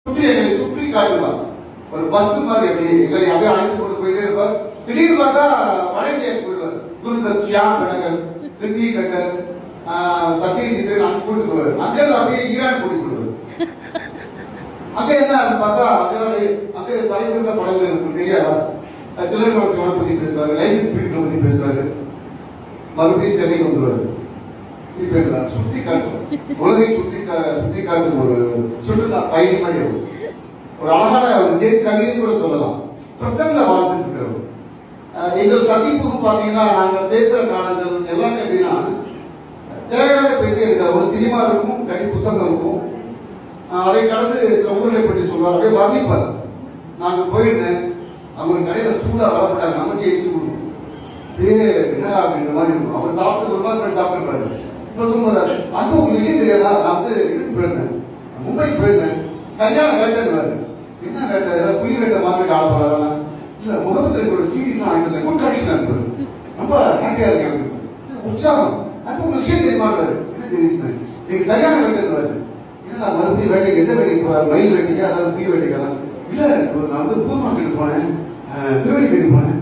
எங்களை சுற்றி காட்டுவார். ஒரு பஸ் மாதிரி அப்படி எங்களை அப்படியே அழைத்து கொண்டு போயிட்டே இருப்பார். திடீர்னு பார்த்தா வடக்கே போயிடுவார். குருதர் ஷியாம் கணக்கர், ரித்தி கட்டர், சத்யஜித் அங்கே கூட்டு போவார். அங்கே அப்படியே ஈரான் கூட்டிட்டு போடுவார். அங்க என்ன பார்த்தா அங்க தலை சிறந்த படங்கள் இருக்கு தெரியாதா? சில்ட்ரன் ஹாஸ்பிட்டலை பத்தி பேசுவாரு, லைஃப் ஸ்பீட் பத்தி பேசுவாரு. மறுபடியும் சென்னைக்கு வந்துருவாரு. இப்ப சுத்தி காட்டும், உலகை சுத்தி காட்டும் ஒரு சுற்றுலா பயணி மாதிரி இருக்கும். ஒரு அழகான கவிதைன்னு கூட சொல்லலாம். பிரசன்ட்ல வாழ்ந்துட்டு இருக்கிறோம். எங்கள் சந்திப்புக்கு பாத்தீங்கன்னா நாங்க பேசுற காலங்கள் எல்லாமே எப்படின்னா தேவையான பேசி இருக்காரு. ஒரு சினிமா இருக்கும், கடி புத்தகம் இருக்கும். அதை கடந்து சில ஊர்களை பற்றி சொல்வார். அப்படியே வர்ணிப்பார். நாங்க போயிருந்தேன், அவங்க ஒரு கடையில சூடா வரப்பட்டாங்க, நமக்கு ஏசி கொடுக்கும். என்ன அப்படின்ற மாதிரி இருக்கும். அவர் சாப்பிட்டு ஒரு மாதிரி சாப்பிட்டுருப்பாரு. இப்ப சொல்லுவாரு, அந்த ஒரு விஷயம் தெரியாதா, நான் வந்து இதுக்கு போயிருந்தேன், மும்பை போயிருந்தேன், சரியான வேட்டைன்னு. என்ன வேட்டை? ஏதாவது புலி வேட்டை மார்க்கெட் ஆட போறாங்க. இல்ல முகத்துல ஒரு சீரீஸ் ஆகிட்டு குட் கலெக்ஷன் இருப்பாரு. ரொம்ப ஹாப்பியா இருக்காங்க, உற்சாகம். அப்ப ஒரு விஷயம் தெரியுமாட்டாரு. என்ன தெரியுது, நீங்க சரியான வேட்டைன்னு. என்ன மறுபடியும் வேட்டைக்கு எந்த வேட்டைக்கு போறாரு? மயில் வேட்டைக்கா, அதாவது புலி வேட்டைக்கா? இல்ல நான் வந்து பூ மார்க்கெட் போனேன், திருவள்ளிக்கேணி போனேன்,